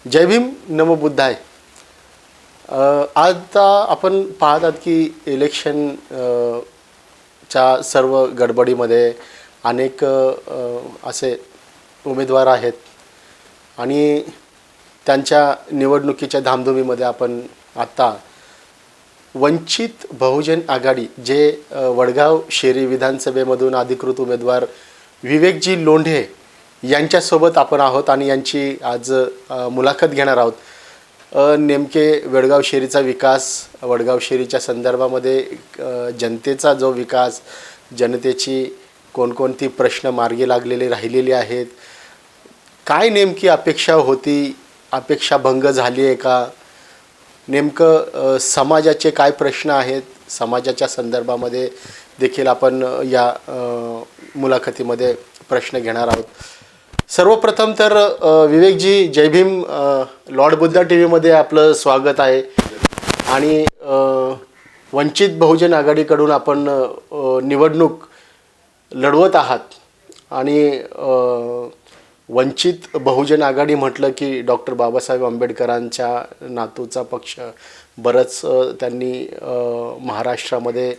जय भीम नमो बुद्धाय. आता आपण पाहतात की इलेक्शन च्या सर्व गडबडीमध्ये अनेक असे उमेदवार आहेत आणि त्यांच्या निवडणुकीच्या धामधुमीमध्ये आपण आता वंचित बहुजन आघाडी जे वडगाव शेरी विधानसभेमधून अधिकृत उमेदवार विवेकजी लोंढे यांच्यासोबत आपण आहोत आणि यांची आज मुलाखत घेणार आहोत. नेमके वडगाव शेरीचा विकास, वडगाव शेरीच्या संदर्भामध्ये जनतेचा जो विकास, जनतेची कोणकोणती प्रश्न मार्गी लागलेले राहिलेले आहेत, काय नेमकी अपेक्षा होती, अपेक्षा भंग झाली आहे का, नेमकं समाजाचे काय प्रश्न आहेत, समाजाच्या संदर्भामध्ये देखील आपण या मुलाखतीमध्ये प्रश्न घेणार आहोत. सर्वप्रथम तर विवेकजी जय भीम. लॉर्ड बुद्धा टी व्हीमध्ये आपलं स्वागत आहे. आणि वंचित बहुजन आघाडीकडून आपण निवडणूक लढवत आहात आणि वंचित बहुजन आघाडी म्हटलं की डॉक्टर बाबासाहेब आंबेडकरांच्या नातूचा पक्ष. बरंच त्यांनी महाराष्ट्रामध्ये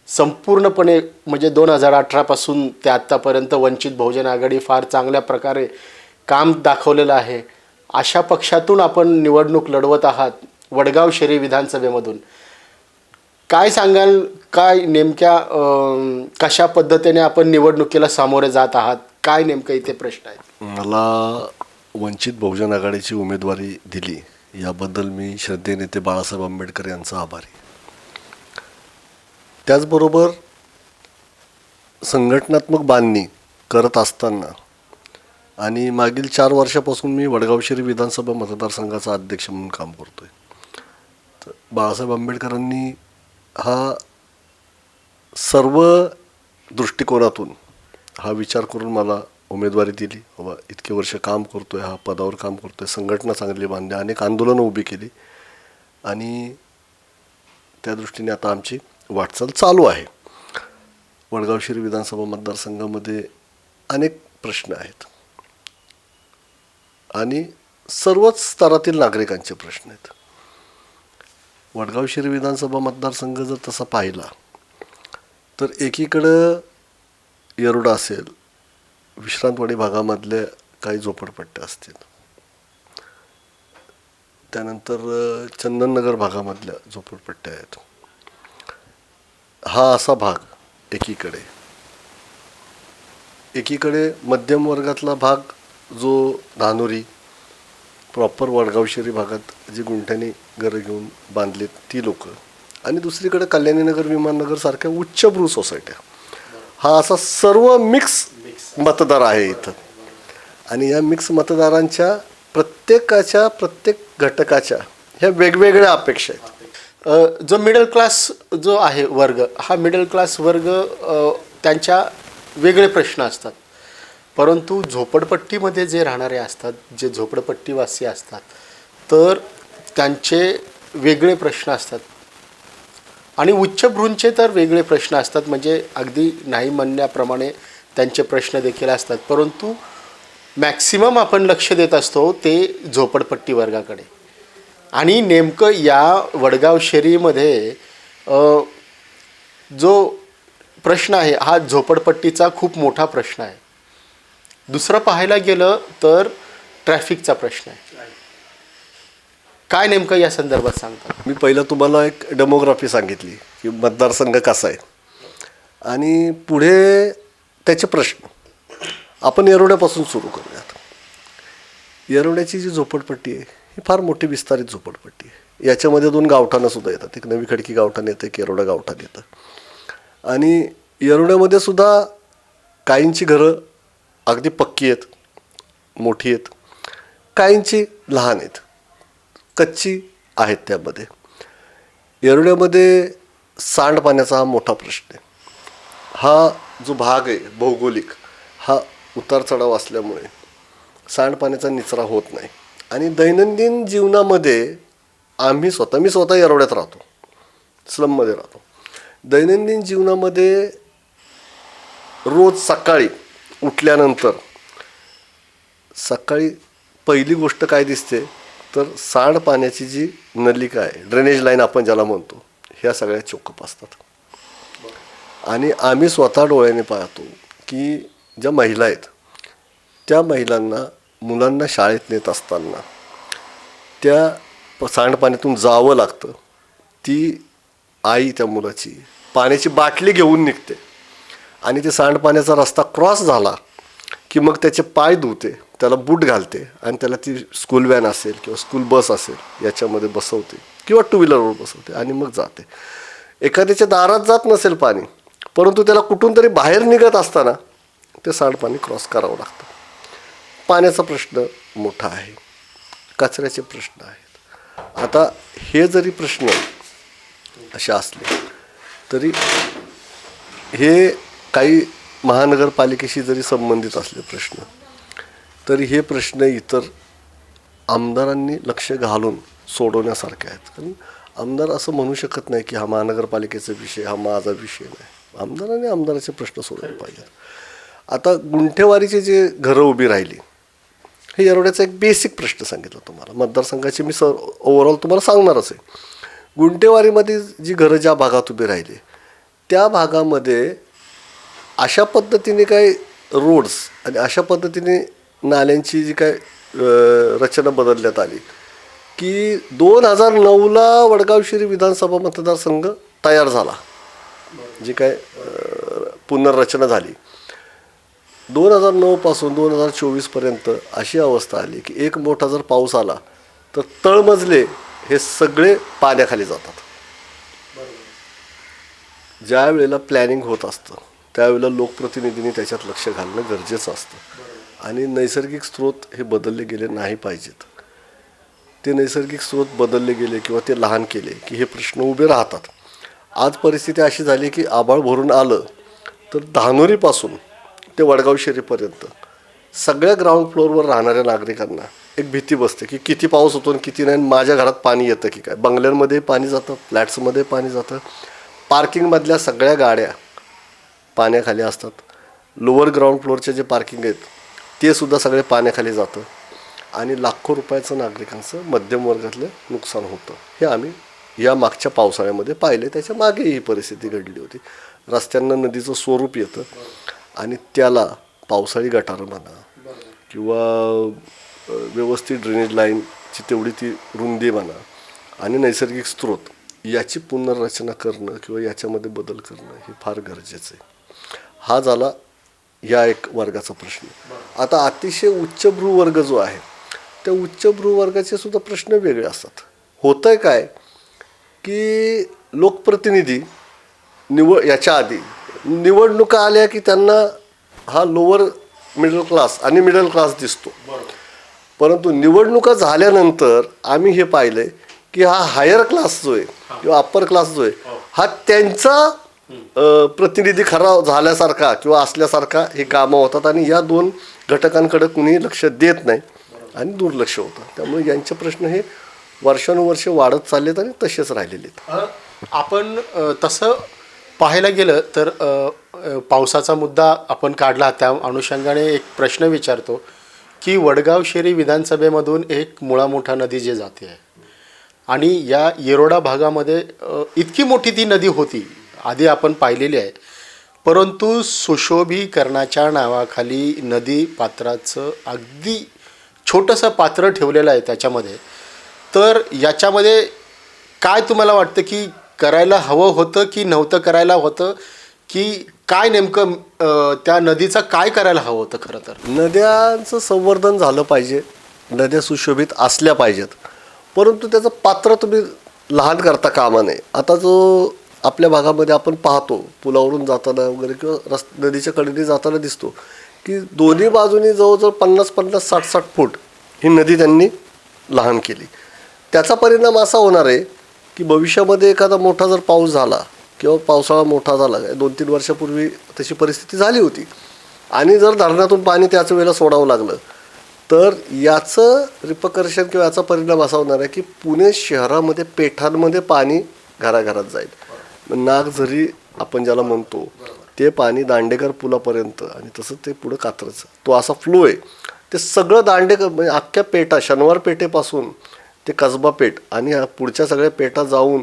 संपूर्णपणे म्हणजे 2018पासून ते आत्तापर्यंत वंचित बहुजन आघाडी फार चांगल्या प्रकारे काम दाखवलेलं आहे. अशा पक्षातून आपण निवडणूक लढवत आहात वडगाव शेरी विधानसभेमधून. काय सांगाल, काय नेमक्या कशा पद्धतीने आपण निवडणुकीला सामोरे जात आहात, काय नेमकं इथे प्रश्न आहेत? मला वंचित बहुजन आघाडीची उमेदवारी दिली याबद्दल मी श्रद्धेनेते बाळासाहेब आंबेडकर यांचा आभारी. त्याचबरोबर संघटनात्मक बांधणी करत असताना आणि मागील 4 वर्षापासून मी वडगाव शेरी विधानसभा मतदारसंघाचा अध्यक्ष म्हणून काम करतो आहे. तर बाळासाहेब आंबेडकरांनी हा सर्व दृष्टिकोनातून हा विचार करून मला उमेदवारी दिली. बाबा इतके वर्ष काम करतो आहे, हा पदावर काम करतो आहे, संघटना चांगली बांधली, अनेक आंदोलनं उभी केली आणि त्या दृष्टीने आता आमची वाटचाल चालू आहे. वडगाव शेरी विधानसभा मतदारसंघामध्ये अनेक प्रश्न आहेत आणि सर्वच स्तरातील नागरिकांचे प्रश्न आहेत. वडगाव शेरी विधानसभा मतदारसंघ जर तसा पाहिला तर एकीकडं येरोडा असेल, विश्रांतवाडी भागामधल्या काही झोपडपट्ट्या असतील, त्यानंतर चंदननगर भागामधल्या झोपडपट्ट्या आहेत. हा असा भाग एकीकडे मध्यम वर्गातला भाग जो धानोरी प्रॉपर वडगाव शेरी भागात जी गुंठ्याने घरं घेऊन बांधलेत ती लोक, आणि दुसरीकडे कल्याणीनगर, विमाननगर सारख्या उच्चभ्रू सोसायट्या. हा असा सर्व मिक्स मतदार आहे इथं. आणि या मिक्स मतदारांच्या प्रत्येक घटकाच्या ह्या वेगवेगळ्या अपेक्षा आहेत. जो मिडल क्लास जो आहे वर्ग, हा मिडल क्लास वर्ग त्यांच्या वेगळे प्रश्न असतात, परंतु झोपडपट्टीमध्ये जे राहणारे असतात, जे झोपडपट्टीवासी असतात, तर त्यांचे वेगळे प्रश्न असतात आणि उच्चभ्रूंचे तर वेगळे प्रश्न असतात. म्हणजे अगदी नाही म्हणण्याप्रमाणे त्यांचे प्रश्न देखील असतात, परंतु मॅक्सिमम आपण लक्ष देत असतो ते झोपडपट्टी वर्गाकडे. आणि नेमकं या वडगाव शेरीमध्ये जो प्रश्न आहे हा झोपडपट्टीचा खूप मोठा प्रश्न आहे. दुसरं पाहायला गेलं तर ट्रॅफिकचा प्रश्न आहे. काय नेमकं या संदर्भात सांगता? मी पहिलं तुम्हाला एक डेमोग्राफी सांगितली की मतदारसंघ कसा आहे आणि पुढे त्याचे प्रश्न. आपण येरोड्यापासून सुरू करूयात. येरोड्याची जी झोपडपट्टी आहे ही फार मोठी विस्तारित झोपडपट्टी आहे. याच्यामध्ये 2 गावठाणंसुद्धा येतात. एक नवी खडकी गावठाण येतं, एक येरोडा गावठाण येतं. आणि येरोड्यामध्ये सुद्धा काहींची घरं अगदी पक्की आहेत, मोठी आहेत, काहींची लहान आहेत, कच्ची आहेत. त्यामध्ये येरोड्यामध्ये सांडपाण्याचा हा मोठा प्रश्न आहे. हा जो भाग आहे भौगोलिक, हा उतार चढाव असल्यामुळे सांडपाण्याचा निचरा होत नाही. आणि दैनंदिन जीवनामध्ये मी स्वतः येरोड्यात राहतो, स्लममध्ये राहतो. दैनंदिन जीवनामध्ये रोज सकाळी उठल्यानंतर सकाळी पहिली गोष्ट काय दिसते तर सांडपाण्याची जी नलिका आहे, ड्रेनेज लाईन आपण ज्याला म्हणतो, ह्या सगळ्या चोकअप असतात. आणि आम्ही स्वतः डोळ्याने पाहतो की ज्या महिला आहेत त्या महिलांना मुलांना शाळेत नेत असताना त्या सांडपाण्यातून जावं लागतं. ती आई त्या मुलाची पाण्याची बाटली घेऊन निघते आणि ते सांडपाण्याचा रस्ता क्रॉस झाला की मग त्याचे पाय धुते, त्याला बूट घालते आणि त्याला ती स्कूल व्हॅन असेल किंवा स्कूल बस असेल याच्यामध्ये बसवते किंवा टू व्हीलरवर बसवते आणि मग जाते. एखाद्याच्या दारात जात नसेल पाणी, परंतु त्याला कुठून तरी बाहेर निघत असताना ते सांडपाणी क्रॉस करावं लागतं. पाण्याचा प्रश्न मोठा आहे, कचऱ्याचे प्रश्न आहेत. आता हे जरी प्रश्न असे असले तरी हे काही महानगरपालिकेशी जरी संबंधित असले प्रश्न, तरी हे प्रश्न इतर आमदारांनी लक्ष घालून सोडवण्यासारखे आहेत. कारण आमदार असं म्हणू शकत नाही की हा महानगरपालिकेचा विषय, हा माझा विषय नाही. आमदारांनी आमदाराचे प्रश्न सोडवले पाहिजेत. आता गुंठेवारीचे जे घरं उभी राहिली, हे येरवड्याचा एक बेसिक प्रश्न सांगितला तुम्हाला. मतदारसंघाचे मी ओव्हरऑल तुम्हाला सांगणारच आहे. गुंठेवारीमध्ये जी घरं ज्या भागात उभी राहिली त्या भागामध्ये अशा पद्धतीने काय रोड्स आणि अशा पद्धतीने नाल्यांची जी काय रचना बदलण्यात आली की 2009ला वडगाव शिरी विधानसभा मतदारसंघ तयार झाला. जी काय पुनर्रचना झाली 2009 पासून 2024पर्यंत अशी अवस्था आली की एक मोठा जर पाऊस आला तर तळमजले हे सगळे पाण्याखाली जातात. ज्या वेळेला प्लॅनिंग होत असतं त्यावेळेला लोकप्रतिनिधींनी त्याच्यात लक्ष घालणं गरजेचं असतं. आणि नैसर्गिक स्रोत हे बदलले गेले नाही पाहिजेत. ते नैसर्गिक स्रोत बदलले गेले किंवा ते लहान केले की हे प्रश्न उभे राहतात. आज परिस्थिती अशी झाली की आभाळ भरून आलं तर धानोरीपासून ते वडगाव शेरीपर्यंत सगळ्या ग्राउंड फ्लोअरवर राहणाऱ्या नागरिकांना एक भीती बसते की किती पाऊस होतो आणि किती नाही, माझ्या घरात पाणी येतं की काय. बंगल्यांमध्ये पाणी जातं, फ्लॅट्समध्ये पाणी जातं, पार्किंगमधल्या सगळ्या गाड्या पाण्याखाली असतात. लोअर ग्राउंड फ्लोअरचे जे पार्किंग आहेत ते सुद्धा सगळे पाण्याखाली जातं आणि लाखो रुपयाचं नागरिकांचं मध्यम वर्गातलं नुकसान होतं. हे आम्ही या मागच्या पावसाळ्यामध्ये पाहिले. त्याच्या मागे ही परिस्थिती घडली होती. रस्त्यांना नदीचं स्वरूप येतं आणि त्याला पावसाळी गटारं म्हणा किंवा व्यवस्थित ड्रेनेज लाईनची तेवढी ती रुंदी म्हणा आणि नैसर्गिक स्रोत याची पुनर्रचना करणं किंवा याच्यामध्ये बदल करणं हे फार गरजेचं आहे. हा झाला या एक वर्गाचा प्रश्न. आता अतिशय उच्चभ्रू वर्ग जो आहे त्या उच्चभ्रू वर्गाचे सुद्धा प्रश्न वेगळे असतात. होतंय काय की लोकप्रतिनिधी याच्या आधी निवडणुका आल्या की त्यांना हा लोअर मिडल क्लास आणि मिडल क्लास दिसतो, परंतु निवडणुका झाल्यानंतर आम्ही हे पाहिलं की हा हायर क्लास जो आहे किंवा अप्पर क्लास जो आहे हा त्यांचा प्रतिनिधी खरा झाल्यासारखा किंवा असल्यासारखा हे कामं होतात आणि या दोन घटकांकडे कुणी लक्ष देत नाही आणि दुर्लक्ष होतं. त्यामुळे यांचे प्रश्न हे वर्षानुवर्ष वाढत चाललेत आणि तसेच राहिलेले आहेत. आपण तसं पाहायला गेलं तर पावसाचा मुद्दा आपण काढला, त्या अनुषंगाने एक प्रश्न विचारतो की वडगाव शेरी विधानसभेमधून एक मुळा मोठा नदी जे जाते आहे आणि या येरोडा भागामध्ये इतकी मोठी ती नदी होती आधी आपण पाहिलेली आहे, परंतु सुशोभीकरणाच्या नावाखाली नदी पात्राचं अगदी छोटंसं पात्र ठेवलेलं आहे त्याच्यामध्ये. तर याच्यामध्ये काय तुम्हाला वाटतं की करायला हवं होतं की नव्हतं करायला होतं, की काय नेमकं त्या नदीचं काय करायला हवं होतं? खरं तर नद्यांचं संवर्धन झालं पाहिजे, नद्या सुशोभित असल्या पाहिजेत, परंतु त्याचं पात्र तुम्ही लहान करता कामा नये. आता जो आपल्या भागामध्ये आपण पाहतो पुलावरून जाताना वगैरे किंवा नदीच्या कडेने जाताना दिसतो की दोन्ही बाजूनी जवळजवळ 50-50, 60-60 फूट ही नदी त्यांनी लहान केली. त्याचा परिणाम असा होणार आहे की भविष्यामध्ये एखादा मोठा जर पाऊस झाला किंवा पावसाळा मोठा झाला, 2-3 वर्षापूर्वी तशी परिस्थिती झाली होती आणि जर धरणातून पाणी त्याच वेळेला सोडावं लागलं तर याचं रिपकर्शन किंवा याचा परिणाम असा होणार आहे की पुणे शहरामध्ये पेठांमध्ये पाणी घराघरात जाईल. नागझरी आपण ज्याला म्हणतो ते पाणी दांडेकर पुलापर्यंत आणि तसं ते पुढं कात्रचं तो असा फ्लो आहे. ते सगळं दांडेकर म्हणजे अख्ख्या पेठा शनिवार पेठेपासून ते कसबा पेठ आणि ह्या पुढच्या सगळ्या पेठा जाऊन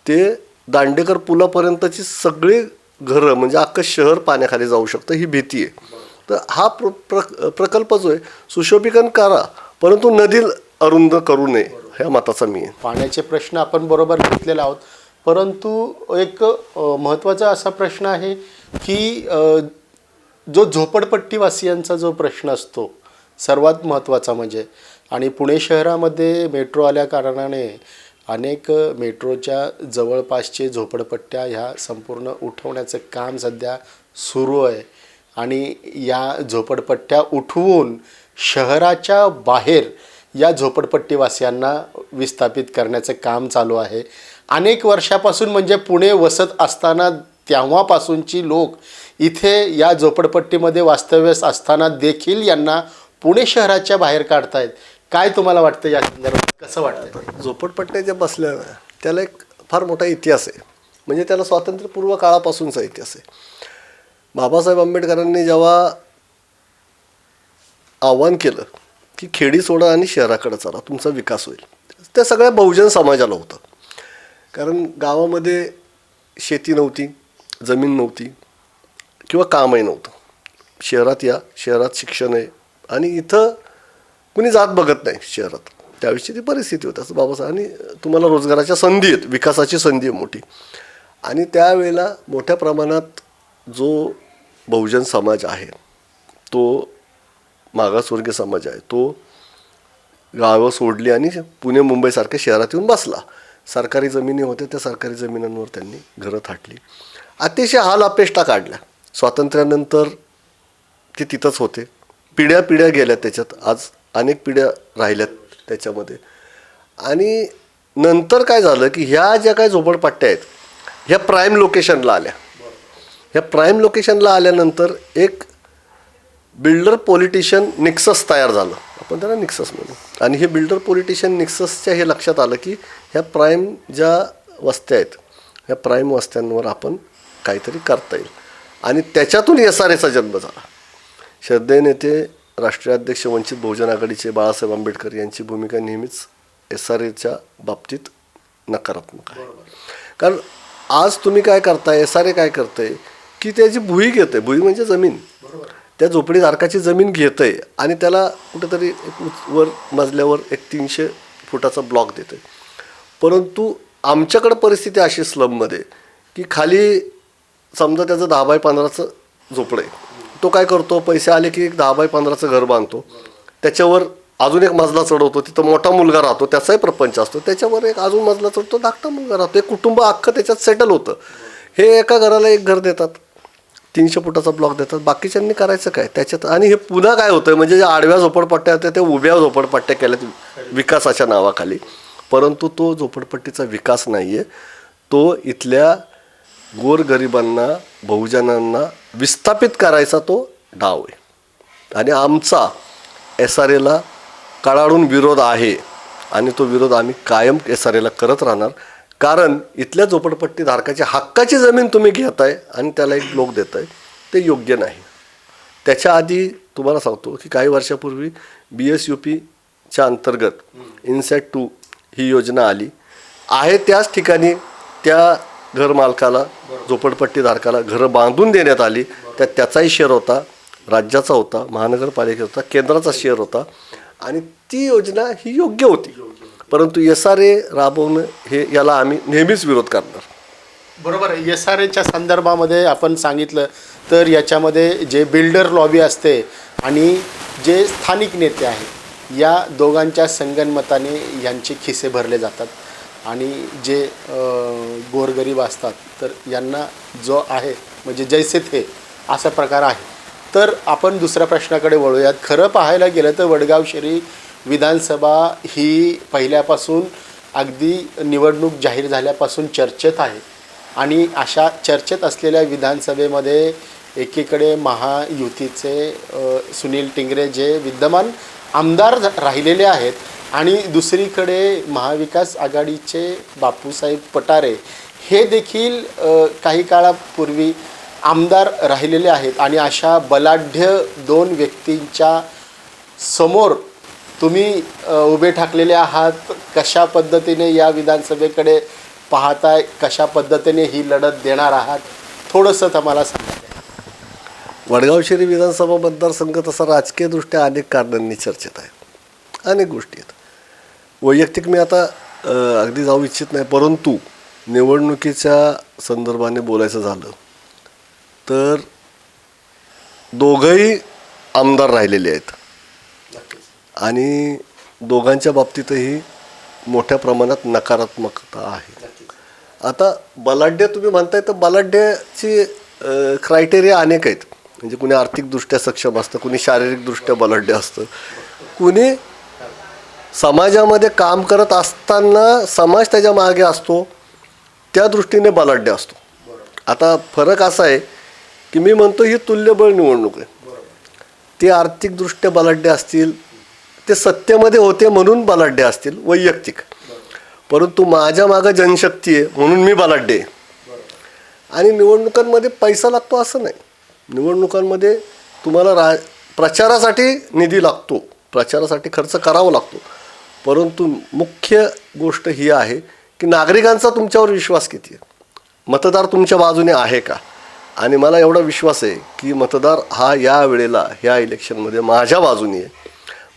ते दांडेकर पुलापर्यंतची सगळी घरं म्हणजे अख्खं शहर पाण्याखाली जाऊ शकतं ही भीती आहे. तर हा प्रकल्प जो आहे सुशोभीकरण करा, परंतु नदी अरुंद करू नये ह्या मताचा मी आहे. पाण्याचे प्रश्न आपण बरोबर घेतलेले आहोत, परंतु एक महत्त्वाचा असा प्रश्न आहे की जो झोपडपट्टीवासियांचा जो प्रश्न असतो सर्वात महत्त्वाचा म्हणजे, आणि पुणे शहरामध्ये मेट्रो आल्या कारणाने अनेक मेट्रोच्या जवळपासचे झोपडपट्ट्या ह्या संपूर्ण उठवण्याचं काम सध्या सुरू आहे. आणि या झोपडपट्ट्या उठवून शहराच्या बाहेर या झोपडपट्टीवासियांना विस्थापित करण्याचं काम चालू आहे. अनेक वर्षापासून म्हणजे पुणे वसत असताना तेव्हापासूनची लोक इथे या झोपडपट्टीमध्ये वास्तव्यास असताना देखील यांना पुणे शहराच्या बाहेर काढतायत. काय तुम्हाला वाटतं या संदर्भात, कसं वाटतं? झोपडपट्ट्या ज्या बसल्या ना त्याला एक फार मोठा इतिहास आहे, म्हणजे त्याला स्वातंत्र्यपूर्व काळापासूनचा इतिहास आहे. बाबासाहेब आंबेडकरांनी जेव्हा आव्हान केलं की खेडी सोडा आणि शहराकडे चला तुमचा विकास होईल, त्या सगळ्या बहुजन समाजाला होतं. कारण गावामध्ये शेती नव्हती, जमीन नव्हती किंवा कामही नव्हतं. शहरात या, शहरात शिक्षण आहे आणि इथं कुणी जात बघत नाही शहरात, त्यावेळेची ती परिस्थिती होती असं बाबासाहेब. आणि तुम्हाला रोजगाराच्या संधी आहेत, विकासाची संधी आहे मोठी. आणि त्यावेळेला मोठ्या प्रमाणात जो बहुजन समाज आहे तो मागासवर्गीय समाज आहे, तो गावं सोडली आणि पुणे मुंबईसारख्या शहरात येऊन बसला. सरकारी जमिनी होत्या, त्या सरकारी जमिनींवर त्यांनी घरं थाटली, अतिशय हाल अपेष्टा काढल्या. स्वातंत्र्यानंतर ते तिथंच होते, पिढ्या पिढ्या गेल्या त्याच्यात, आज अनेक पिढ्या राहिल्यात त्याच्यामध्ये. आणि नंतर काय झालं की ह्या ज्या काही झोपडपट्ट्या आहेत ह्या प्राईम लोकेशनला आल्या. ह्या प्राईम लोकेशनला आल्यानंतर एक बिल्डर पॉलिटिशियन निक्सस तयार झालं, आपण त्याला निक्सस म्हणू. आणि हे बिल्डर पॉलिटिशियन निक्ससच्या हे लक्षात आलं की ह्या प्राईम ज्या वस्त्या आहेत ह्या प्राईम वस्त्यांवर आपण काहीतरी करता येईल. आणि त्याच्यातून SRAचा जन्म झाला. श्रद्धेय नेते राष्ट्रीय अध्यक्ष वंचित बहुजन आघाडीचे बाळासाहेब आंबेडकर यांची भूमिका नेहमीच SRAच्या बाबतीत नकारात्मक आहे. कारण आज तुम्ही काय करताय, SRA काय करतंय की त्याची भुई घेतं, भुई म्हणजे जमीन, त्या झोपडीधारकाची जमीन घेतं आहे आणि त्याला कुठेतरी वर मजल्यावर एक 300 फुटाचा ब्लॉक देतं आहे. परंतु आमच्याकडं परिस्थिती अशी स्लममध्ये की खाली समजा त्याचं 10x15चं झोपडं आहे, तो काय करतो, पैसे आले की एक 10x15चं घर बांधतो, त्याच्यावर अजून एक मजला चढवतो, तिथं मोठा मुलगा राहतो, त्याचाही प्रपंच असतो, त्याच्यावर एक अजून मजला चढतो, धाकटा मुलगा राहतो, एक कुटुंब अख्खं त्याच्यात सेटल होतं. हे एका घराला एक घर देतात, 300 फुटाचा ब्लॉक देतात, बाकीच्यांनी करायचं काय त्याच्यात. आणि हे पुन्हा काय होतं म्हणजे ज्या आडव्या झोपडपट्ट्या होत्या त्या उभ्या झोपडपट्ट्या केल्यात विकासाच्या नावाखाली, परंतु तो झोपडपट्टीचा विकास नाही आहे, तो इथल्या गोरगरिबांना बहुजनांना विस्थापित करायचा तो डाव आहे. आणि आमचा SRAला कडाडून विरोध आहे आणि तो विरोध आम्ही कायम SRAला करत राहणार. कारण इथल्या झोपडपट्टी धारकाच्या हक्काची जमीन तुम्ही घेताय आणि त्याला एक ब्लॉक देताय, ते योग्य नाही. त्याच्या आधी तुम्हाला सांगतो की काही वर्षापूर्वी BSUPच्या अंतर्गत INSAT 2 ही योजना आली आहे. त्याच ठिकाणी त्या घरमालकाला, झोपडपट्टी धारकाला घरं बांधून देण्यात आली. त्याचाही शेअर होता, राज्याचा होता, महानगरपालिकेचा होता, केंद्राचा शेअर होता आणि ती योजना ही योग्य होती. परंतु SRA राबवणं हे याला आम्ही नेहमीच विरोध करणार. बरोबर. SRAच्या संदर्भामध्ये आपण सांगितलं तर याच्यामध्ये जे बिल्डर लॉबी असते आणि जे स्थानिक नेते आहेत या दोघांच्या संगनमताने यांचे खिसे भरले जातात आणि जे गोरगरीब असतात तर यांना जो आहे म्हणजे जैसे थे असा प्रकार आहे. तर आपण दुसऱ्या प्रश्नाकडे वळूयात. खरं पाहायला गेलं तर वडगाव शहरी विधानसभा ही पहिल्यापासून अगदी निवडणूक जाहीर झाल्यापासून चर्चेत आहे आणि अशा चर्चेत असलेल्या विधानसभेमध्ये एकीकडे महायुतीचे सुनील टिंगरे जे विद्यमान आमदार राहिलेले आहेत आणि दुसरीकडे महाविकास आघाडीचे बापूसाहेब पठारे हे देखील काही काळापूर्वी आमदार राहिलेले आहेत. आणि अशा बलाढ्य दोन व्यक्तींच्या समोर तुम्ही उभे ठाकलेले आहात, कशा पद्धतीने या विधानसभेकडे पाहताय, कशा पद्धतीने ही लढत देणार आहात, थोडंसं आम्हाला सांगा. वडगाव शहरी विधानसभा मतदारसंघ तसा राजकीयदृष्ट्या अनेक कारणांनी चर्चेत आहे. अनेक गोष्टी आहेत. वैयक्तिक मी आता अगदी जाऊ इच्छित नाही, परंतु निवडणुकीच्या संदर्भाने बोलायचं झालं तर दोघंही आमदार राहिलेले आहेत आणि दोघांच्या बाबतीतही मोठ्या प्रमाणात नकारात्मकता आहे. आता बलाढ्य तुम्ही म्हणताय तर बलाढ्याची क्रायटेरिया अनेक आहेत. म्हणजे कुणी आर्थिकदृष्ट्या सक्षम असतं, कुणी शारीरिकदृष्ट्या बलाढ्य असतं, कुणी समाजामध्ये काम करत असताना समाज त्याच्या मागे असतो त्या दृष्टीने बलाढ्य असतो. आता फरक असा आहे की मी म्हणतो ही तुल्यबळ निवडणूक आहे. ते आर्थिकदृष्ट्या बलाढ्य असतील, ते सत्तेमध्ये होते म्हणून बलाढ्य असतील वैयक्तिक, परंतु माझ्या मागं जनशक्ती आहे म्हणून मी बलाढ्य आहे. आणि निवडणुकांमध्ये पैसा लागतो असं नाही. निवडणुकांमध्ये तुम्हाला प्रचारासाठी निधी लागतो, प्रचारासाठी खर्च करावा लागतो, परंतु मुख्य गोष्ट ही आहे की नागरिकांचा तुमच्यावर विश्वास किती आहे, मतदार तुमच्या बाजूने आहे का. आणि मला एवढा विश्वास आहे की मतदार हा या वेळेला ह्या इलेक्शनमध्ये माझ्या बाजूने आहे.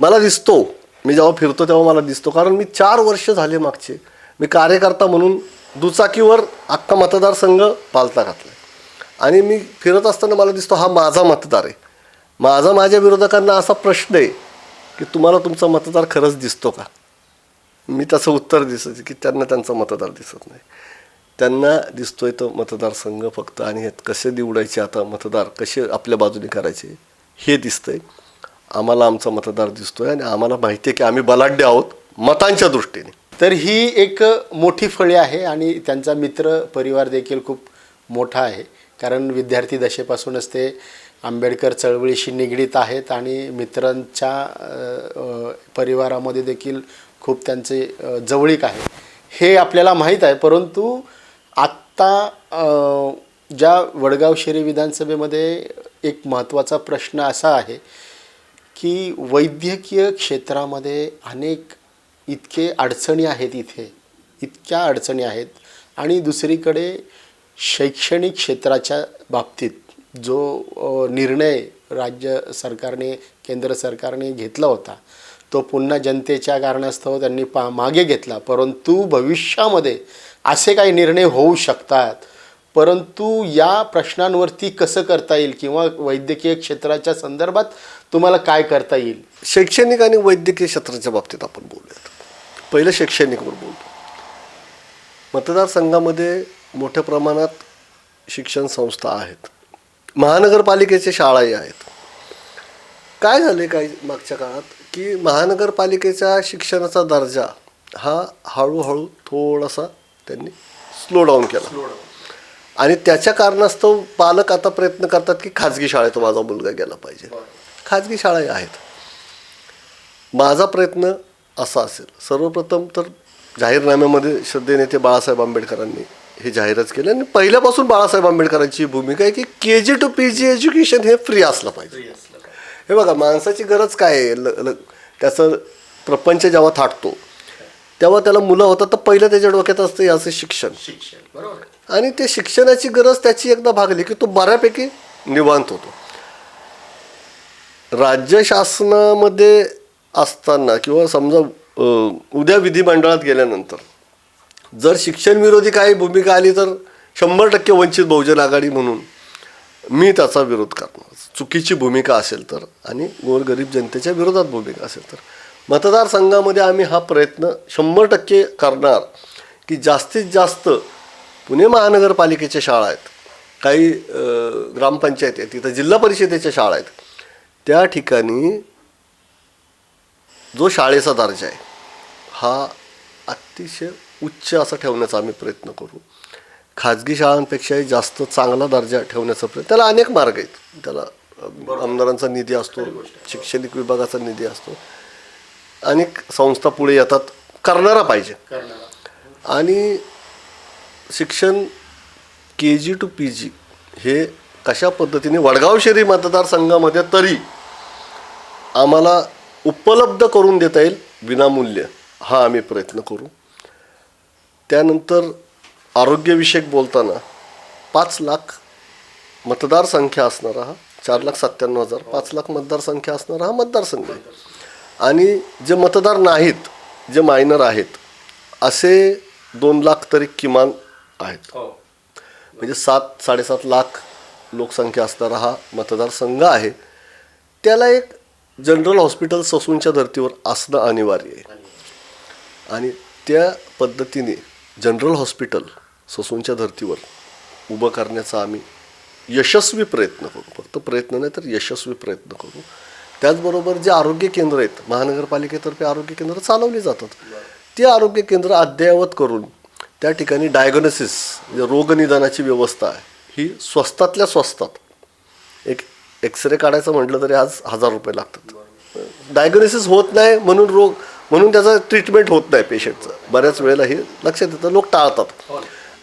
मला दिसतो, मी जेव्हा फिरतो तेव्हा मला दिसतो, कारण मी 4 वर्ष झाले मागचे मी कार्यकर्ता म्हणून दुचाकीवर अख्खा मतदारसंघ पालथा घातला आणि मी फिरत असताना मला दिसतो हा माझा मतदार आहे. माझ्या विरोधकांना असा प्रश्न आहे की तुम्हाला तुमचा मतदार खरंच दिसतो का. मी त्याचं उत्तर दिसतं की त्यांना त्यांचा मतदार दिसत नाही. त्यांना दिसतोय तो मतदारसंघ फक्त, आणि हे कसे निवडायचे, आता मतदार कसे आपल्या बाजूने करायचे हे दिसतंय. आम्हाला आमचा मतदार दिसतोय आणि आम्हाला माहिती आहे की आम्ही बलाढ्य आहोत मतांच्या दृष्टीने. तर ही एक मोठी फळी आहे आणि त्यांचा मित्र परिवार देखील खूप मोठा आहे, कारण विद्यार्थी दशेपासूनच ते आंबेडकर चळवळीशी निगडीत आहेत आणि मित्रांच्या परिवारामध्ये देखील खूप त्यांचे जवळीक आहे हे आपल्याला माहीत आहे. परंतु आत्ता ज्या वडगाव शहरी विधानसभेमध्ये एक महत्त्वाचा प्रश्न असा आहे की वैद्यकीय क्षेत्रामध्ये अनेक इतके अडचणी आहेत, इतक्या अडचणी आहेत. आणि दुसरीकडे शैक्षणिक क्षेत्राच्या बाबतीत जो निर्णय राज्य सरकारने, केंद्र सरकारने घेतला होता तो पुन्हा जनतेच्या कारणास्तव त्यांनी मागे घेतला. परंतु भविष्यामध्ये असे काही निर्णय होऊ शकतात, परंतु या प्रश्नांवरती कसं करता येईल किंवा वैद्यकीय क्षेत्राच्या संदर्भात तुम्हाला काय करता येईल. शैक्षणिक आणि वैद्यकीय क्षेत्राच्या बाबतीत आपण बोलूयात. पहिलं शैक्षणिकवर बोलतो. मतदारसंघामध्ये मोठ्या प्रमाणात शिक्षण संस्था आहेत, महानगरपालिकेच्या शाळाही आहेत. काय झाले काही मागच्या काळात की महानगरपालिकेच्या शिक्षणाचा दर्जा हा हळूहळू थोडासा त्यांनी स्लो डाऊन केला आणि त्याच्या कारणास्तव पालक आता प्रयत्न करतात की खाजगी शाळेत माझा मुलगा गेला पाहिजे. खाजगी शाळाही आहेत. माझा प्रयत्न असा असेल, सर्वप्रथम तर जाहीरनाम्यामध्ये श्रद्धेनेते बाळासाहेब आंबेडकरांनी हे जाहीरच केलं आणि पहिल्यापासून बाळासाहेब आंबेडकरांची भूमिका आहे की KG to PG एज्युकेशन हे फ्री असलं पाहिजे. हे बघा, माणसाची गरज काय आहे, त्याचं प्रपंच जेव्हा थाटतो तेव्हा त्याला मुलं होतात तर पहिलं त्याच्या डोक्यात असतं याचं शिक्षण. आणि ते शिक्षणाची गरज त्याची एकदा भागली की तो बऱ्यापैकी निवांत होतो. राज्य शासनामध्ये असताना किंवा समजा उद्या विधिमंडळात गेल्यानंतर जर शिक्षणविरोधी काही भूमिका आली तर 100% वंचित बहुजन आघाडी म्हणून मी त्याचा विरोध करणार. चुकीची भूमिका असेल तर आणि गोरगरीब जनतेच्या विरोधात भूमिका असेल तर मतदारसंघामध्ये आम्ही हा प्रयत्न 100% करणार की जास्तीत जास्त पुणे महानगरपालिकेच्या शाळा आहेत, काही ग्रामपंचायत आहेत, तिथं जिल्हा परिषदेच्या शाळा आहेत, त्या ठिकाणी जो शाळेचा दर्जा आहे हा अतिशय उच्च असा ठेवण्याचा आम्ही प्रयत्न करू. खाजगी शाळांपेक्षाही जास्त चांगला दर्जा ठेवण्याचा प्रयत्न, त्याला अनेक मार्ग आहेत. त्याला आमदारांचा निधी असतो, शैक्षणिक विभागाचा निधी असतो, अनेक संस्था पुढे येतात, करणारा पाहिजे. आणि शिक्षण KG to PG हे कशा पद्धतीने वडगाव शहरी मतदारसंघामध्ये तरी आम्हाला उपलब्ध करून देता येईल विनामूल्य, हा आम्ही प्रयत्न करू. त्यानंतर आरोग्यविषयक बोलताना 5,00,000 मतदारसंख्या असणारा हा 4,97,000, 5,00,000 मतदारसंख्या असणारा हा मतदारसंघ आहे. आणि जे मतदार नाहीत, जे मायनर आहेत, असे 2,00,000 तरी किमान आहेत. म्हणजे 7-7.5 लाख लोकसंख्या असणारा हा मतदारसंघ आहे. त्याला एक जनरल हॉस्पिटल ससूनच्या धर्तीवर असणं अनिवार्य आहे. आणि त्या पद्धतीने जनरल हॉस्पिटल ससूनच्या धर्तीवर उभं करण्याचा आम्ही यशस्वी प्रयत्न करू. फक्त प्रयत्न नाही तर यशस्वी प्रयत्न करू. त्याचबरोबर जे आरोग्य केंद्र आहेत, महानगरपालिकेतर्फे आरोग्य केंद्र चालवली जातात, ती आरोग्य केंद्र अद्ययावत करून त्या ठिकाणी डायग्नोसिस, रोगनिदानाची व्यवस्था आहे, ही स्वस्तातल्या स्वस्तात. एक एक्सरे काढायचं म्हटलं तरी आज 1,000 रुपये लागतात. डायग्नोसिस होत नाही म्हणून त्याचं ट्रीटमेंट होत नाही पेशंटचं. बऱ्याच वेळेला हे लक्षात येतं, लोक टाळतात.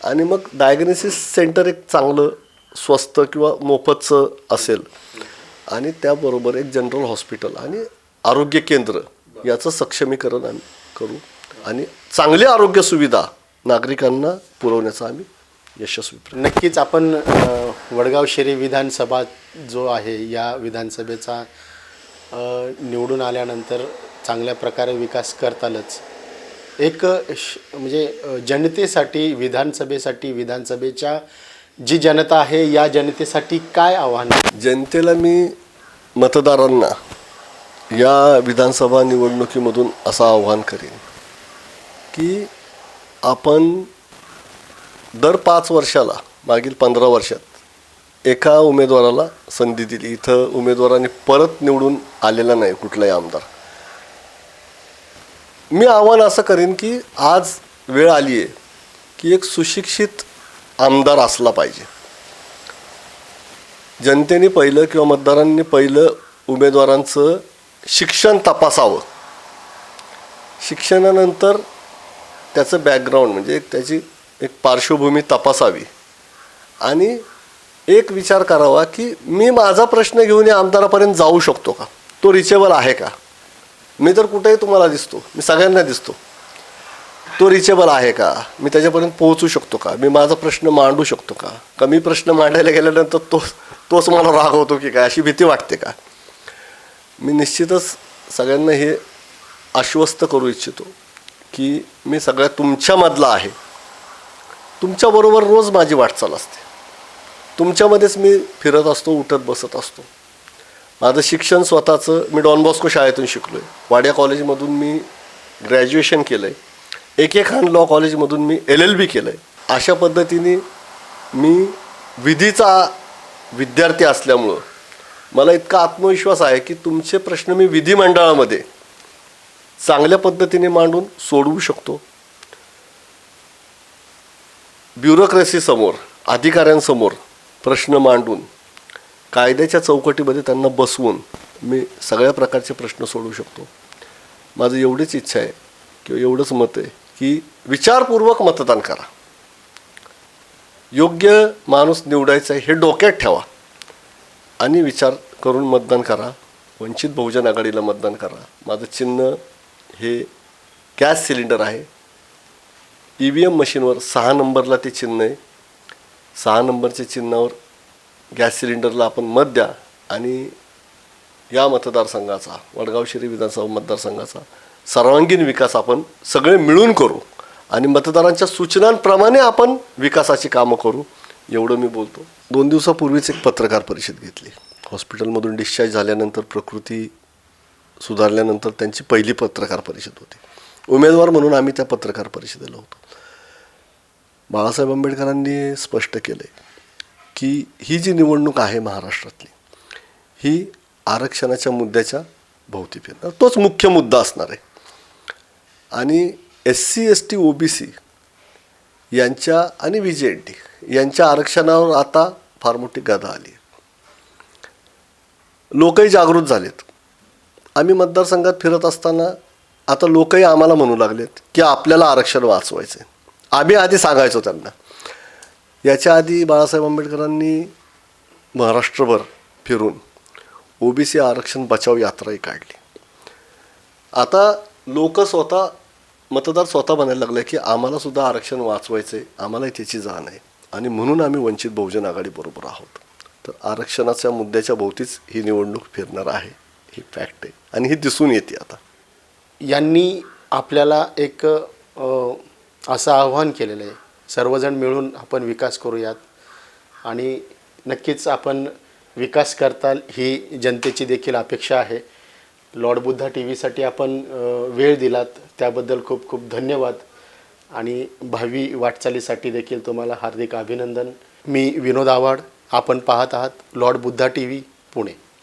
आणि मग डायग्नोसिस सेंटर एक चांगलं स्वस्त किंवा मोफतचं असेल, आणि त्याबरोबर एक जनरल हॉस्पिटल आणि आरोग्य केंद्र याचं सक्षमीकरण आम्ही करू आणि चांगली आरोग्य सुविधा नागरिकांना पुरवण्याचा आम्ही यशस्वी प्रयत्न. नक्कीच आपण वडगाव शहरी विधानसभा जो आहे, या विधानसभेचा निवडून आल्यानंतर चांगल्या प्रकारे विकास करतालच. एक म्हणजे जनतेसाठी, विधानसभेसाठी, विधानसभेच्या जी जनता आहे या जनतेसाठी काय आव्हान? जनतेला मी, मतदारांना या विधानसभा निवडणुकीमधून असं आव्हान करेन की आपण दर 5 वर्षाला, मागील 15 वर्षात एका उमेदवाराला संधी दिली. इथं उमेदवारांनी परत निवडून आलेला नाही कुठलाही आमदार. मी आव्हान असं करेन की आज वेळ आली आहे की एक सुशिक्षित आमदार असला पाहिजे. जनतेने पहिलं किंवा मतदारांनी पहिलं उमेदवारांचं शिक्षण तपासावं. शिक्षणानंतर त्याचं बॅकग्राऊंड म्हणजे त्याची एक पार्श्वभूमी तपासावी आणि एक विचार करावा की मी माझा प्रश्न घेऊन या आमदारापर्यंत जाऊ शकतो का, तो रिचेबल आहे का. मी तर कुठेही तुम्हाला दिसतो, मी सगळ्यांना दिसतो, तो रिचेबल आहे का, मी त्याच्यापर्यंत पोहोचू शकतो का, मी माझा प्रश्न मांडू शकतो का. कमी प्रश्न मांडायला गेल्यानंतर तोच मला रागवतो की काय, अशी भीती वाटते का. मी निश्चितच सगळ्यांना हे आश्वस्त करू इच्छितो की मी सगळ्यात तुमच्यामधला आहे. तुमच्याबरोबर रोज माझी वाटचाल असते, तुमच्यामध्येच मी फिरत असतो, उठत बसत असतो. माझं शिक्षण स्वतःचं मी डॉन बॉस्को शाळेतून शिकलो आहे. वाड्या कॉलेजमधून मी ग्रॅज्युएशन केलं आहे. AK खान लॉ कॉलेजमधून मी LLB केलं आहे. अशा पद्धतीने मी विधीचा विद्यार्थी असल्यामुळं मला इतका आत्मविश्वास आहे की तुमचे प्रश्न मी विधिमंडळामध्ये चांगल्या पद्धतीने मांडून सोडवू शकतो. ब्युरोक्रेसीसमोर, अधिकाऱ्यांसमोर प्रश्न मांडून कायद्याच्या चौकटीमध्ये त्यांना बसवून मी सगळ्या प्रकारचे प्रश्न सोडवू शकतो. माझं एवढीच इच्छा आहे किंवा एवढंच मत आहे की विचारपूर्वक मतदान करा. योग्य माणूस निवडायचा आहे हे डोक्यात ठेवा आणि विचार करून मतदान करा. वंचित बहुजन आघाडीला मतदान करा. माझं चिन्ह हे गॅस सिलेंडर आहे. EVM मशीनवर 6 नंबरला ते चिन्ह आहे. 6 नंबरच्या चिन्हावर गॅस सिलेंडरला आपण मत द्या आणि या मतदारसंघाचा, वडगाव शहरी विधानसभा मतदारसंघाचा सर्वांगीण विकास आपण सगळे मिळून करू आणि मतदारांच्या सूचनांप्रमाणे आपण विकासाची कामं करू, एवढं मी बोलतो. 2 दिवसापूर्वीच एक पत्रकार परिषद घेतली. हॉस्पिटलमधून डिस्चार्ज झाल्यानंतर, प्रकृती सुधारल्यानंतर त्यांची पहिली पत्रकार परिषद होती. उमेदवार म्हणून आम्ही त्या पत्रकार परिषदेला होतो. बाळासाहेब आंबेडकरांनी स्पष्ट केलं आहे की ही जी निवडणूक आहे महाराष्ट्रातली, ही आरक्षणाच्या मुद्द्याच्या भोवती फिरणार, तोच मुख्य मुद्दा असणार आहे. आणि SC ST OBC यांच्या आणि VJNT यांच्या आरक्षणावर आता फार मोठी गदा आली आहे. लोकही जागृत झालेत. आम्ही मतदारसंघात फिरत असताना आता लोकही आम्हाला म्हणू लागलेत की आपल्याला आरक्षण वाचवायचं आहे. आम्ही आधी सांगायचो त्यांना. याच्या आधी बाळासाहेब आंबेडकरांनी महाराष्ट्रभर फिरून OBC आरक्षण बचाव यात्राही काढली. आता लोक स्वतः मतदार स्वतः म्हणायला लागले की आम्हाला सुद्धा आरक्षण वाचवायचं आहे, आम्हालाही त्याची जाण आहे आणि म्हणून आम्ही वंचित बहुजन आघाडीबरोबर आहोत. तर आरक्षणाच्या मुद्द्याच्या भोवतीच ही निवडणूक फिरणार आहे, ही फॅक्ट आहे आणि ही दिसून येते. आता यांनी आपल्याला एक असं आव्हान केलेलं आहे, सर्वजण मिळून आपण विकास करूयात आणि नक्कीच आपण विकास करताल ही जनतेची देखील अपेक्षा आहे. लॉर्ड बुद्धा टी व्हीसाठी आपण वेळ दिलात त्याबद्दल खूप खूप धन्यवाद आणि भावी वाटचालीसाठी देखील तुम्हाला हार्दिक अभिनंदन. मी विनोद आव्हाड, आपण पाहत आहात Lord Buddha T V Pune.